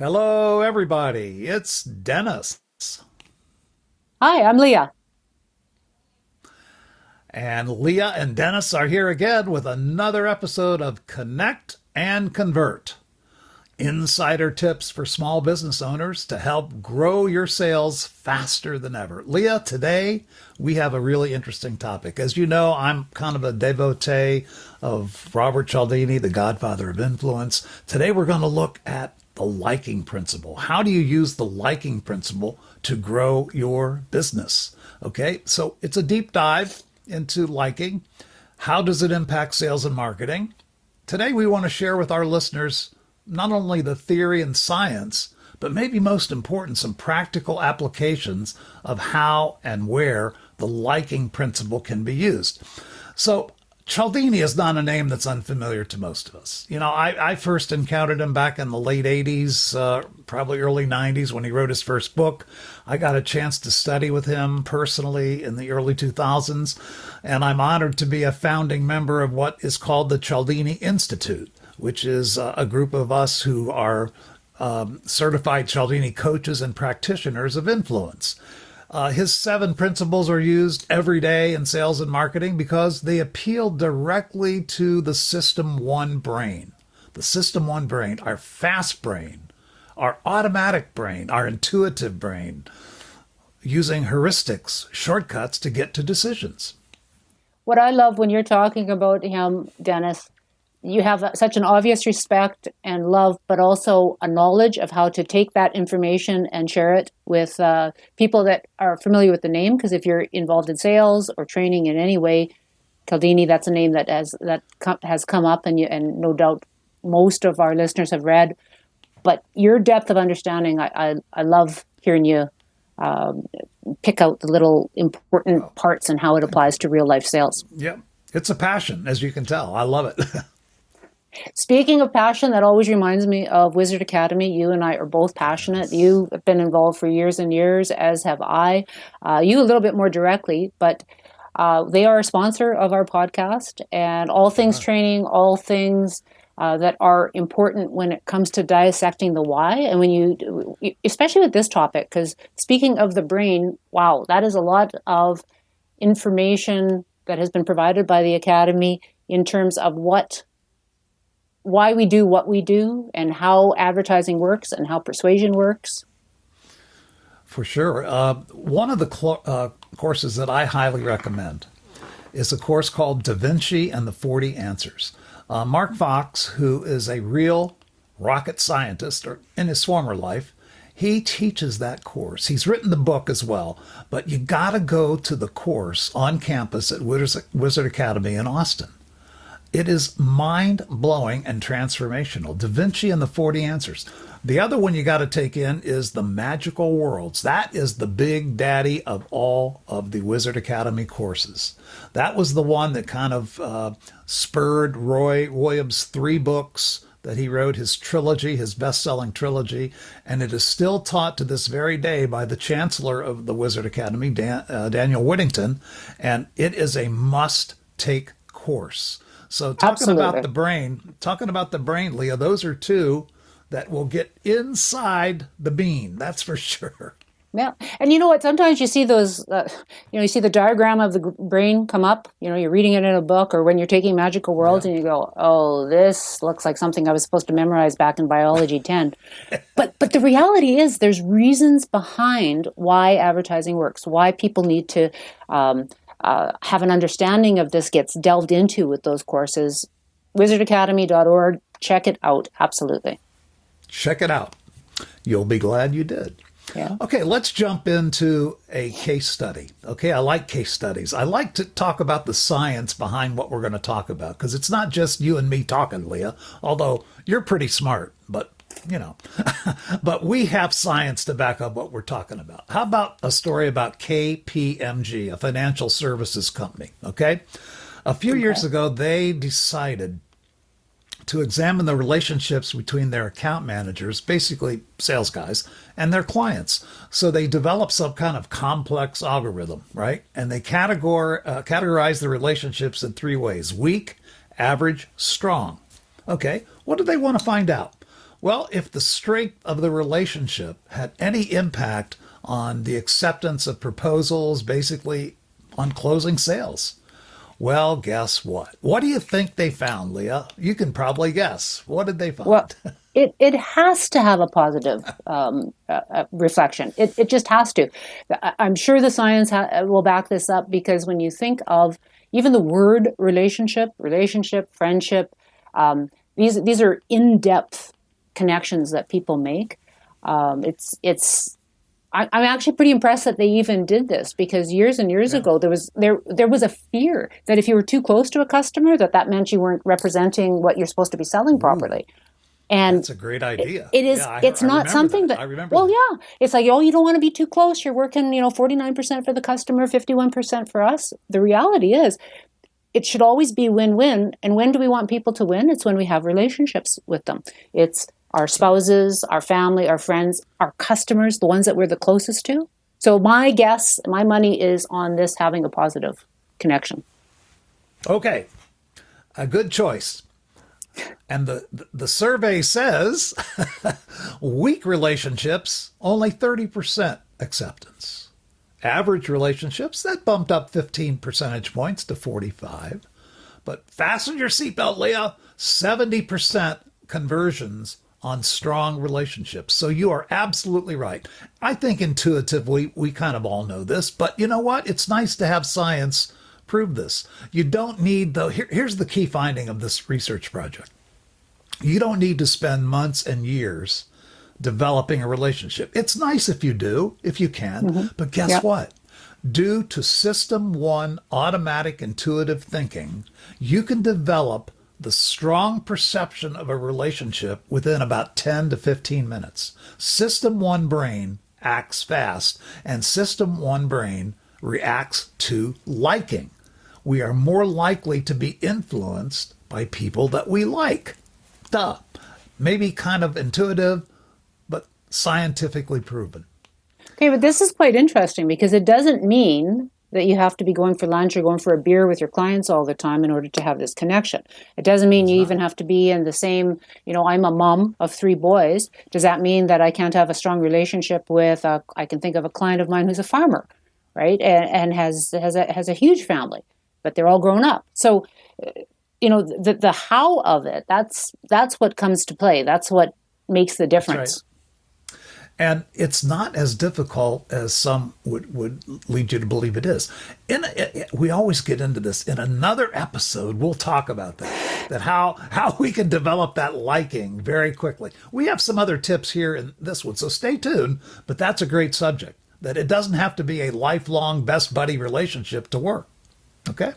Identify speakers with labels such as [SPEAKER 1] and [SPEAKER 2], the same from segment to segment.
[SPEAKER 1] Hello, everybody. It's Dennis.
[SPEAKER 2] Hi, I'm Leah.
[SPEAKER 1] And Leah and Dennis are here again with another episode of Connect and Convert, insider tips for small business owners to help grow your sales faster than ever. Leah, today we have a really interesting topic. As you know, I'm kind of a devotee of Robert Cialdini, the godfather of influence. Today we're going to look at the liking principle. How do you use the liking principle to grow your business? Okay, so it's a deep dive into liking. How does it impact sales and marketing? Today we want to share with our listeners not only the theory and science, but maybe most important, some practical applications of how and where the liking principle can be used. So Cialdini is not a name that's unfamiliar to most of us. You know, I first encountered him back in the late 80s, probably early 90s when he wrote his first book. I got a chance to study with him personally in the early 2000s, and I'm honored to be a founding member of what is called the Cialdini Institute, which is a group of us who are certified Cialdini coaches and practitioners of influence. His 7 principles are used every day in sales and marketing because they appeal directly to the System 1 brain. The System 1 brain, our fast brain, our automatic brain, our intuitive brain, using heuristics, shortcuts to get to decisions.
[SPEAKER 2] What I love when you're talking about him, Dennis, you have such an obvious respect and love, but also a knowledge of how to take that information and share it with people that are familiar with the name. Because if you're involved in sales or training in any way, Cialdini, that's a name that has come up, and no doubt most of our listeners have read. But your depth of understanding, I love hearing you pick out the little important parts and how it applies to real life sales.
[SPEAKER 1] Yep. It's a passion, as you can tell. I love it.
[SPEAKER 2] Speaking of passion, that always reminds me of Wizard Academy. You and I are both passionate. You have been involved for years and years, as have I. You a little bit more directly, but they are a sponsor of our podcast, and all things training, all things that are important when it comes to dissecting the why. And when you, especially with this topic, because speaking of the brain, wow, that is a lot of information that has been provided by the Academy in terms of why we do what we do and how advertising works and how persuasion works.
[SPEAKER 1] For sure. One of the courses that I highly recommend is a course called Da Vinci and the 40 Answers. Mark Fox, who is a real rocket scientist, or in his former life, he teaches that course. He's written the book as well, but you got to go to the course on campus at Wizard Academy in Austin. It is mind-blowing and transformational. Da Vinci and the 40 Answers. The other one you got to take in is the Magical Worlds. That is the big daddy of all of the Wizard Academy courses. That was the one that kind of spurred Roy Williams' 3 books that he wrote, his trilogy, his best-selling trilogy, and it is still taught to this very day by the chancellor of the Wizard Academy, Daniel Whittington, and it is a must-take course. So talking about the brain, Leah, those are 2 that will get inside the bean. That's for sure.
[SPEAKER 2] Yeah. And you know what? Sometimes you see those, you see the diagram of the brain come up, you're reading it in a book or when you're taking Magical Worlds and you go, oh, this looks like something I was supposed to memorize back in biology 10. But the reality is there's reasons behind why advertising works, why people need to have an understanding of this gets delved into with those courses. wizardacademy.org. Check it out. Absolutely.
[SPEAKER 1] Check it out. You'll be glad you did.
[SPEAKER 2] Yeah.
[SPEAKER 1] Okay, let's jump into a case study. Okay, I like case studies. I like to talk about the science behind what we're going to talk about because it's not just you and me talking, Leah, although you're pretty smart, but but we have science to back up what we're talking about. How about a story about KPMG, a financial services company? Okay. A few years ago, they decided to examine the relationships between their account managers, basically sales guys, and their clients. So they developed some kind of complex algorithm, right? And they categorize the relationships in 3 ways: weak, average, strong. Okay. What do they want to find out? Well, if the strength of the relationship had any impact on the acceptance of proposals, basically on closing sales. Well, guess what? What do you think they found, Leah? You can probably guess. What did they find?
[SPEAKER 2] Well, it has to have a positive reflection. It just has to. I'm sure the science will back this up, because when you think of even the word relationship, friendship, these are in-depth connections that people make. I'm actually pretty impressed that they even did this, because years and years ago there was a fear that if you were too close to a customer, that meant you weren't representing what you're supposed to be selling properly. And
[SPEAKER 1] that's a great idea.
[SPEAKER 2] It is. Yeah, it's not something that.
[SPEAKER 1] I remember.
[SPEAKER 2] Well, yeah, it's like, oh, you don't want to be too close. You're working, 49% for the customer, 51% for us. The reality is, it should always be win-win. And when do we want people to win? It's when we have relationships with them. It's our spouses, our family, our friends, our customers, the ones that we're the closest to. So my guess, my money is on this having a positive connection.
[SPEAKER 1] Okay, a good choice. And the survey says weak relationships, only 30% acceptance. Average relationships, that bumped up 15 percentage points to 45. But fasten your seatbelt, Leah, 70% conversions on strong relationships. So you are absolutely right. I think intuitively we kind of all know this, but you know what? It's nice to have science prove this. You don't need, here's the key finding of this research project. You don't need to spend months and years developing a relationship. It's nice if you do, if you can, but guess what? Due to System 1 automatic intuitive thinking, you can develop the strong perception of a relationship within about 10 to 15 minutes. System 1 brain acts fast, and System 1 brain reacts to liking. We are more likely to be influenced by people that we like. Duh. Maybe kind of intuitive, but scientifically proven.
[SPEAKER 2] Okay, but this is quite interesting, because it doesn't mean that you have to be going for lunch or going for a beer with your clients all the time in order to have this connection. It doesn't mean you even have to be in the same, I'm a mom of 3 boys. Does that mean that I can't have a strong relationship with, I can think of a client of mine who's a farmer, right? And has a huge family, but they're all grown up. So, the how of it, that's what comes to play. That's what makes the difference.
[SPEAKER 1] Right. And it's not as difficult as some would lead you to believe it is. We always get into this. In another episode, we'll talk about that how we can develop that liking very quickly. We have some other tips here in this one, so stay tuned. But that's a great subject, that it doesn't have to be a lifelong best buddy relationship to work. Okay?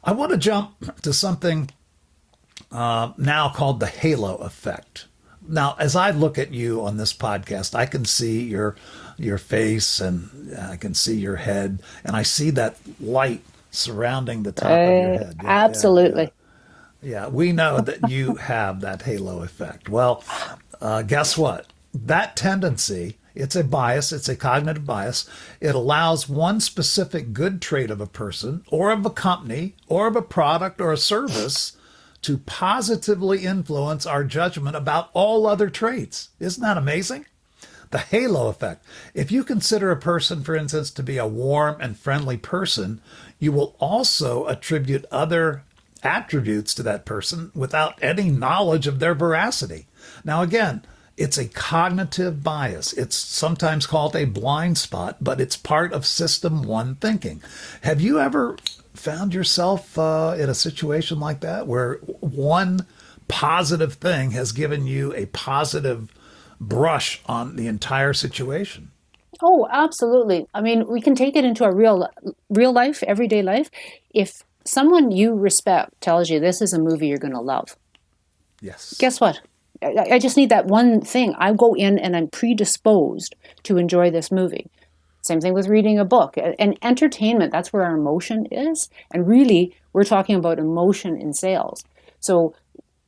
[SPEAKER 1] I want to jump to something now called the halo effect. Now, as I look at you on this podcast, I can see your face, and I can see your head, and I see that light surrounding the top of your head. Yeah,
[SPEAKER 2] absolutely.
[SPEAKER 1] Yeah, we know that you have that halo effect. Well, guess what? That tendency, it's a bias, it's a cognitive bias. It allows one specific good trait of a person or of a company or of a product or a service to positively influence our judgment about all other traits. Isn't that amazing? The halo effect. If you consider a person, for instance, to be a warm and friendly person, you will also attribute other attributes to that person without any knowledge of their veracity. Now, again, it's a cognitive bias. It's sometimes called a blind spot, but it's part of System 1 thinking. Have you ever found yourself in a situation like that, where one positive thing has given you a positive brush on the entire situation?
[SPEAKER 2] Oh, absolutely. I mean, we can take it into a real life, everyday life. If someone you respect tells you this is a movie you're going to love,
[SPEAKER 1] yes,
[SPEAKER 2] guess what? I just need that one thing. I go in and I'm predisposed to enjoy this movie. Same thing with reading a book. And entertainment, that's where our emotion is. And really, we're talking about emotion in sales. So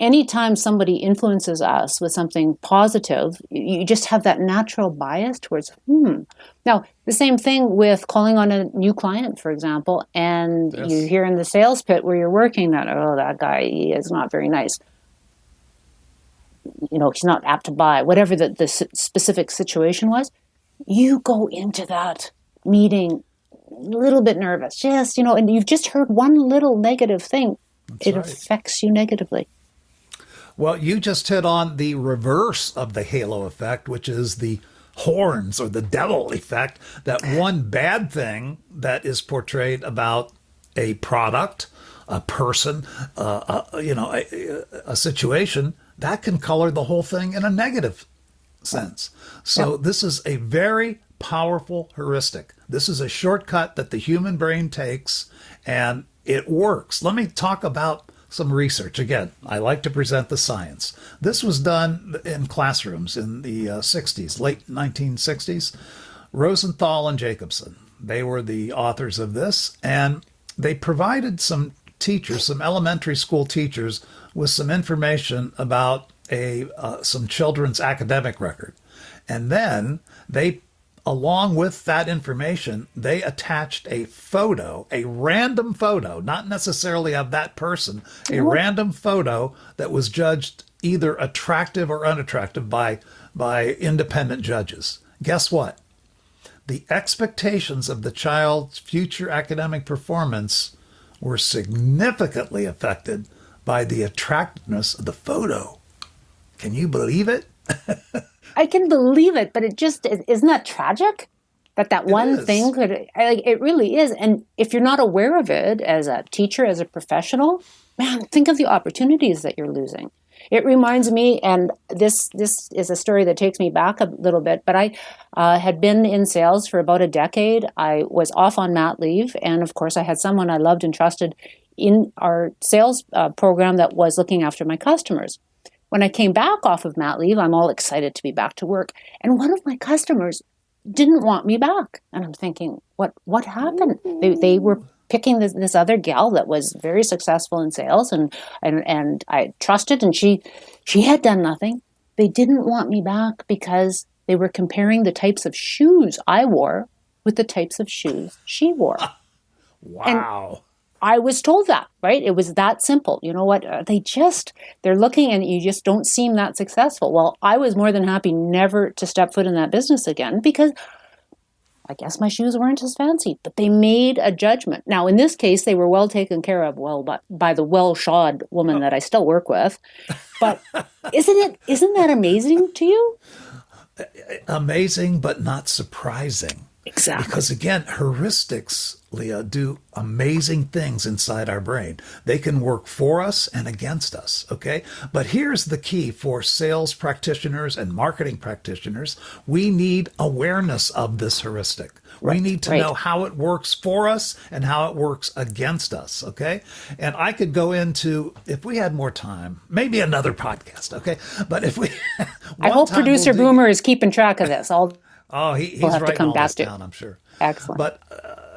[SPEAKER 2] anytime somebody influences us with something positive, you just have that natural bias towards, Now, the same thing with calling on a new client, for example, and you hear in the sales pit where you're working that, that guy, he is not very nice. he's not apt to buy, whatever the specific situation was, you go into that meeting a little bit nervous, just, and you've just heard one little negative thing. It affects you negatively.
[SPEAKER 1] Well, you just hit on the reverse of the halo effect, which is the horns or the devil effect, that one bad thing that is portrayed about a product, a person, a situation, that can color the whole thing in a negative sense. So this is a very powerful heuristic. This is a shortcut that the human brain takes, and it works. Let me talk about some research. Again, I like to present the science. This was done in classrooms in the 60s, late 1960s. Rosenthal and Jacobson, they were the authors of this, and they provided some teachers, some elementary school teachers, with some information about some children's academic record. And then they, along with that information, they attached a photo, a random photo, not necessarily of that person, a random photo that was judged either attractive or unattractive by independent judges. Guess what? The expectations of the child's future academic performance were significantly affected by the attractiveness of the photo. Can you believe it?
[SPEAKER 2] I can believe it, but it just isn't that tragic that one thing could, it really is. And if you're not aware of it as a teacher, as a professional, man, think of the opportunities that you're losing. It reminds me, and this is a story that takes me back a little bit, but I had been in sales for about a decade. I was off on mat leave, and of course I had someone I loved and trusted in our sales program that was looking after my customers. When I came back off of mat leave, I'm all excited to be back to work, and one of my customers didn't want me back. And I'm thinking, what happened? They were picking this other gal that was very successful in sales, and I trusted, and she had done nothing. They didn't want me back because they were comparing the types of shoes I wore with the types of shoes she wore.
[SPEAKER 1] Wow.
[SPEAKER 2] And I was told that, right? It was that simple. You know what? They're looking, and you just don't seem that successful. Well, I was more than happy never to step foot in that business again, because I guess my shoes weren't as fancy, but they made a judgment. Now, in this case, they were well taken care of, by the well-shod woman that I still work with. But isn't that amazing to you?
[SPEAKER 1] Amazing, but not surprising.
[SPEAKER 2] Exactly.
[SPEAKER 1] Because again, heuristics, Leah, do amazing things inside our brain. They can work for us and against us, okay? But here's the key for sales practitioners and marketing practitioners. We need awareness of this heuristic. We need to know how it works for us and how it works against us, okay? And I could go into, if we had more time, maybe another podcast, okay? But if we...
[SPEAKER 2] I hope producer Boomer is keeping track of this.
[SPEAKER 1] He's writing all this down, I'm sure.
[SPEAKER 2] Excellent.
[SPEAKER 1] But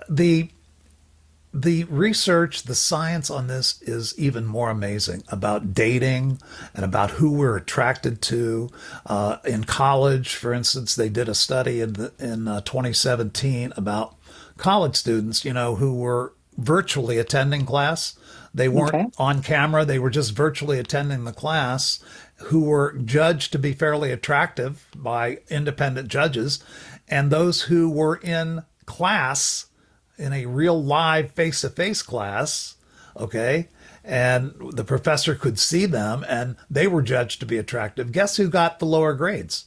[SPEAKER 1] the research, the science on this is even more amazing about dating and about who we're attracted to. In college, for instance, they did a study in 2017 about college students, who were virtually attending class. They weren't on camera. They were just virtually attending the class, who were judged to be fairly attractive by independent judges, and those who were in class, in a real live face-to-face class, okay, and the professor could see them and they were judged to be attractive. Guess who got the lower grades?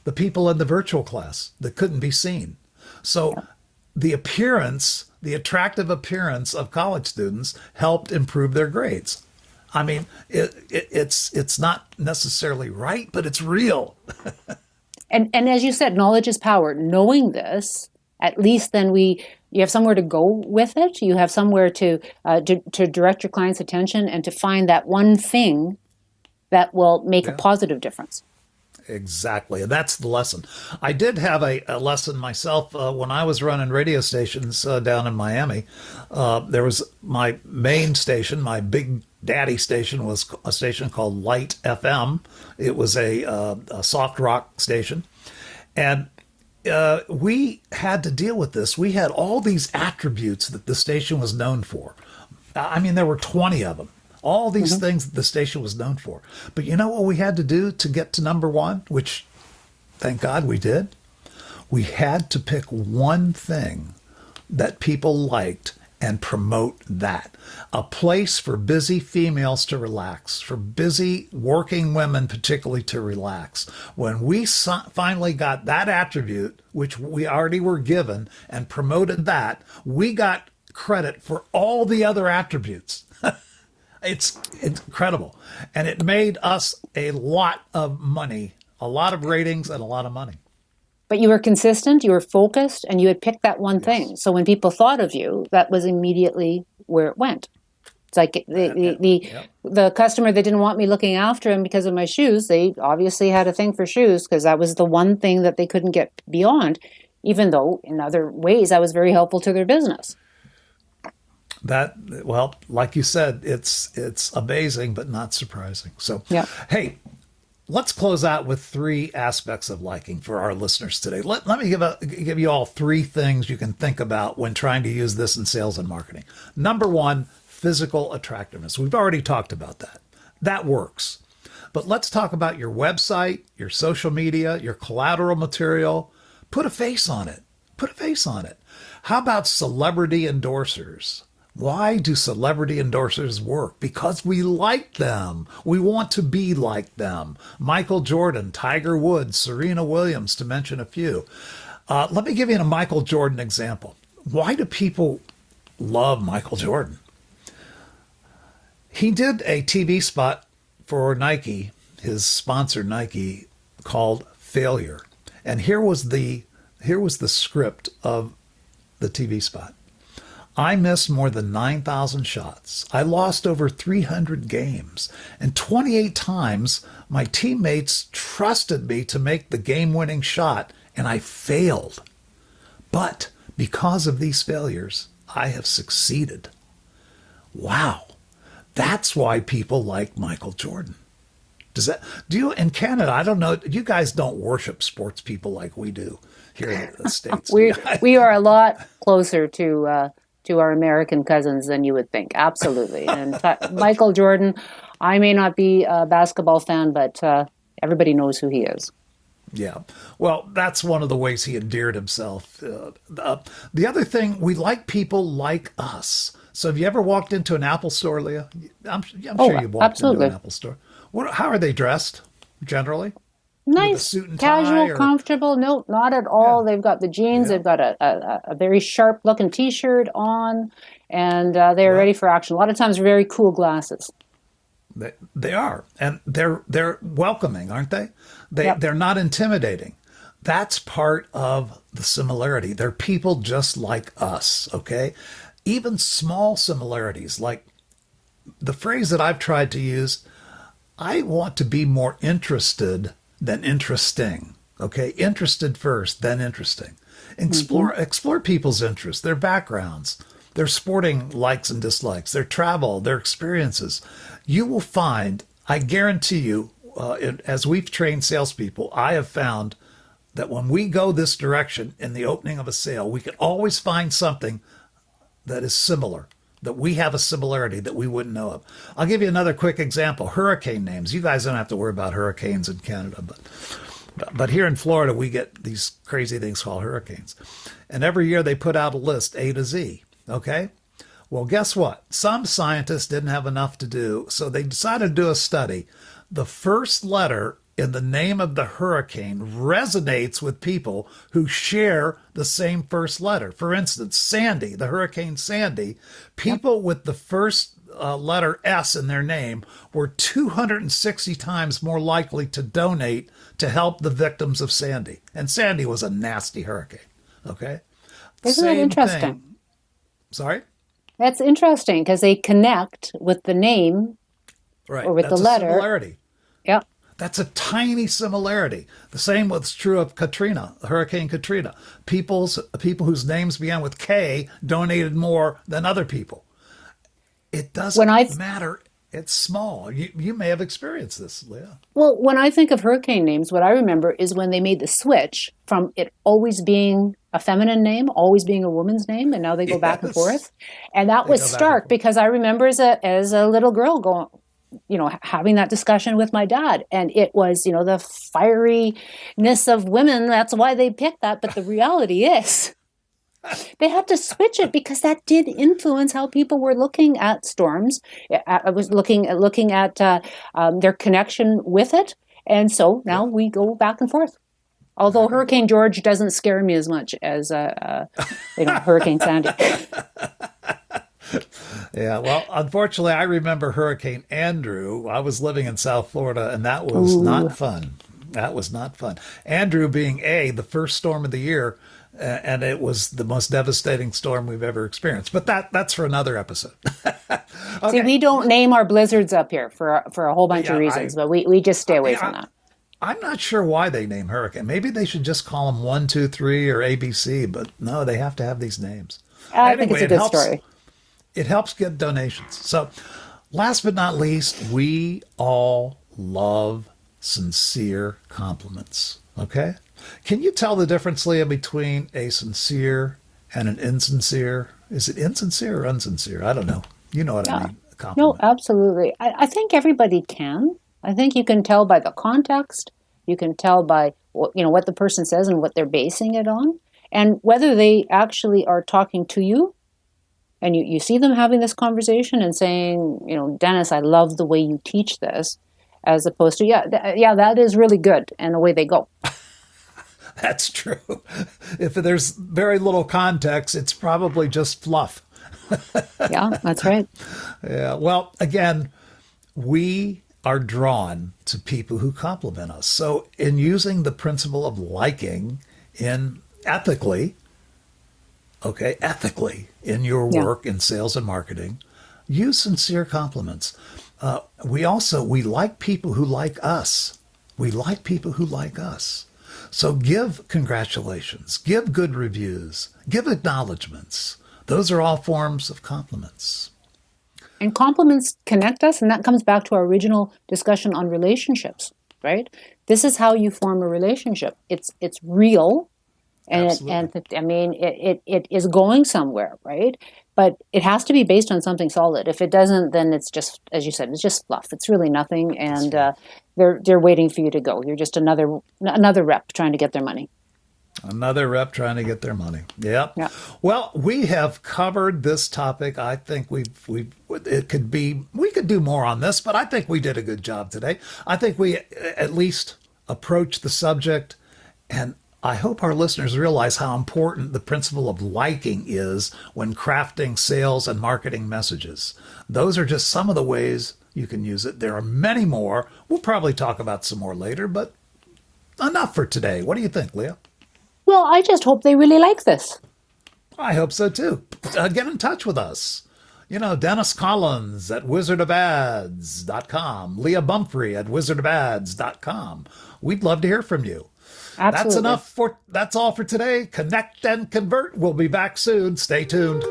[SPEAKER 1] The people in the virtual class that couldn't be seen. So the attractive appearance of college students helped improve their grades. I mean, it's not necessarily right, but it's real.
[SPEAKER 2] and as you said, knowledge is power. Knowing this, at least then you have somewhere to go with it. You have somewhere to direct your client's attention and to find that one thing that will make a positive difference.
[SPEAKER 1] Exactly. And that's the lesson. I did have a lesson myself when I was running radio stations down in Miami. There was my main station, my big daddy station, was a station called Light FM. It was a soft rock station. And we had to deal with this. We had all these attributes that the station was known for. I mean, there were 20 of them. All these things that the station was known for. But you know what we had to do to get to number one, which thank God we did? We had to pick one thing that people liked and promote that. A place for busy females to relax, for busy working women particularly to relax. When we finally got that attribute, which we already were given, and promoted that, we got credit for all the other attributes. It's incredible. And it made us a lot of money, a lot of ratings and a lot of money.
[SPEAKER 2] But you were consistent, you were focused, and you had picked that one thing. So when people thought of you, that was immediately where it went. It's like the customer that didn't want me looking after him because of my shoes, they obviously had a thing for shoes because that was the one thing that they couldn't get beyond, even though in other ways I was very helpful to their business.
[SPEAKER 1] Well, like you said, it's amazing, but not surprising. So, Hey, let's close out with 3 aspects of liking for our listeners today. Let me give you all 3 things you can think about when trying to use this in sales and marketing. Number 1, physical attractiveness. We've already talked about that. That works. But let's talk about your website, your social media, your collateral material. Put a face on it. Put a face on it. How about celebrity endorsers? Why do celebrity endorsers work? Because we like them. We want to be like them. Michael Jordan, Tiger Woods, Serena Williams, to mention a few. Let me give you a Michael Jordan example. Why do people love Michael Jordan? He did a TV spot for Nike, his sponsor Nike, called Failure. And here was the script of the TV spot. I missed more than 9,000 shots. I lost over 300 games. And 28 times, my teammates trusted me to make the game-winning shot, and I failed. But because of these failures, I have succeeded. Wow. That's why people like Michael Jordan. Do you, in Canada, I don't know, you guys don't worship sports people like we do here in the States.
[SPEAKER 2] we are a lot closer to our American cousins than you would think. Absolutely. And Michael Jordan, I may not be a basketball fan, but everybody knows who he is.
[SPEAKER 1] Yeah. Well, that's one of the ways he endeared himself. The other thing, we like people like us. So have you ever walked into an Apple store, Leah? I'm sure you've walked into an Apple store. How are they dressed generally?
[SPEAKER 2] Nice,
[SPEAKER 1] suit and
[SPEAKER 2] casual,
[SPEAKER 1] tie,
[SPEAKER 2] comfortable. No, not at all.
[SPEAKER 1] Yeah.
[SPEAKER 2] They've got the jeans. They've got a very sharp looking T-shirt on, and they're ready for action. A lot of times, very cool glasses.
[SPEAKER 1] They are, and they're welcoming, aren't they? They're not intimidating. That's part of the similarity. They're people just like us. Okay, even small similarities, like the phrase that I've tried to use. I want to be more interested than interesting. Okay, interested first, then interesting. Explore people's interests, their backgrounds, their sporting likes and dislikes, their travel, their experiences. You will find, I guarantee you, as we've trained salespeople, I have found that when we go this direction in the opening of a sale, we can always find something that is similar, that we have a similarity that we wouldn't know of. I'll give you another quick example. Hurricane names. You guys don't have to worry about hurricanes in Canada, but here in Florida, we get these crazy things called hurricanes. And every year they put out a list, A to Z, okay? Well, guess what? Some scientists didn't have enough to do, so they decided to do a study. The first letter in the name of the hurricane resonates with people who share the same first letter. For instance, Sandy, the Hurricane Sandy, people with the first letter S in their name were 260 times more likely to donate to help the victims of Sandy. And Sandy was a nasty hurricane, okay?
[SPEAKER 2] Isn't that interesting?
[SPEAKER 1] Sorry?
[SPEAKER 2] That's interesting because they connect with the name or with the letter.
[SPEAKER 1] Similarity.
[SPEAKER 2] Yeah.
[SPEAKER 1] That's a tiny similarity. The same was true of Katrina, Hurricane Katrina. People whose names began with K donated more than other people. It doesn't matter It's small. You may have experienced this, Leah.
[SPEAKER 2] Well, when I think of hurricane names, what I remember is when they made the switch from it always being a feminine name, always being a woman's name, and now they go back and
[SPEAKER 1] Yes.
[SPEAKER 2] forth. And that
[SPEAKER 1] They
[SPEAKER 2] was
[SPEAKER 1] go back and
[SPEAKER 2] stark
[SPEAKER 1] forth.
[SPEAKER 2] because I remember as a little girl going, having that discussion with my dad. And it was, the fieriness of women. That's why they picked that. But the reality is they had to switch it because that did influence how people were looking at storms. I was looking at their connection with it. And so now
[SPEAKER 1] Yeah.
[SPEAKER 2] we go back and forth. Although
[SPEAKER 1] Back and
[SPEAKER 2] Hurricane
[SPEAKER 1] forth.
[SPEAKER 2] George doesn't scare me as much as Hurricane Sandy.
[SPEAKER 1] Yeah, well, unfortunately, I remember Hurricane Andrew. I was living in South Florida, and that was
[SPEAKER 2] Ooh.
[SPEAKER 1] not fun. That was not fun. Andrew being the first storm of the year, and it was the most devastating storm we've ever experienced. But that's for another episode.
[SPEAKER 2] See,
[SPEAKER 1] Okay.
[SPEAKER 2] we don't name our blizzards up here for a whole bunch of
[SPEAKER 1] Yeah,
[SPEAKER 2] reasons, but we just stay away from
[SPEAKER 1] I,
[SPEAKER 2] that.
[SPEAKER 1] I'm not sure why they name hurricane. Maybe they should just call them 1, 2, 3 or ABC. But no, they have to have these names.
[SPEAKER 2] I think it's
[SPEAKER 1] Anyway,
[SPEAKER 2] a good story.
[SPEAKER 1] it helps get donations. So, last but not least, we all love sincere compliments. Okay? Can you tell the difference, Leah, between a sincere and an insincere? Is it insincere or unsincere? I don't know. You know what I
[SPEAKER 2] Yeah.
[SPEAKER 1] mean? A
[SPEAKER 2] No,
[SPEAKER 1] compliment.
[SPEAKER 2] absolutely. I think everybody can. I think you can tell by the context. You can tell by what the person says and what they're basing it on, and whether they actually are talking to you. And you see them having this conversation and saying, Dennis, I love the way you teach this, as opposed to, yeah, that is really good, and away they go.
[SPEAKER 1] That's true. If there's very little context, it's probably just fluff.
[SPEAKER 2] Yeah, that's right.
[SPEAKER 1] Yeah. Well, again, we are drawn to people who compliment us. So, in using the principle of liking in ethically, okay, ethically in your
[SPEAKER 2] Yeah.
[SPEAKER 1] work in sales and marketing, use sincere compliments. We like people who like us. We like people who like us. So give congratulations, give good reviews, give acknowledgments. Those are all forms of compliments.
[SPEAKER 2] And compliments connect us, and that comes back to our original discussion on relationships, right? This is how you form a relationship. It's real, and
[SPEAKER 1] Absolutely.
[SPEAKER 2] I mean it is going somewhere, right? But it has to be based on something solid. If it doesn't, then it's just, as you said, it's just fluff. It's really nothing,
[SPEAKER 1] It's
[SPEAKER 2] and
[SPEAKER 1] fluff.
[SPEAKER 2] they're waiting for you to go. You're just another rep trying to get their money.
[SPEAKER 1] Another rep trying to get their money. Yep.
[SPEAKER 2] Yeah.
[SPEAKER 1] Well, we have covered this topic. I think we could do more on this, but I think we did a good job today. I think we at least approached the subject, and I hope our listeners realize how important the principle of liking is when crafting sales and marketing messages. Those are just some of the ways you can use it. There are many more. We'll probably talk about some more later, but enough for today. What do you think, Leah?
[SPEAKER 2] Well, I just hope they really like this.
[SPEAKER 1] I hope so too. Get in touch with us. Dennis Collins at wizardofads.com, Leah Bumphrey at wizardofads.com. We'd love to hear from you.
[SPEAKER 2] Absolutely.
[SPEAKER 1] That's all for today. Connect and convert. We'll be back soon. Stay tuned.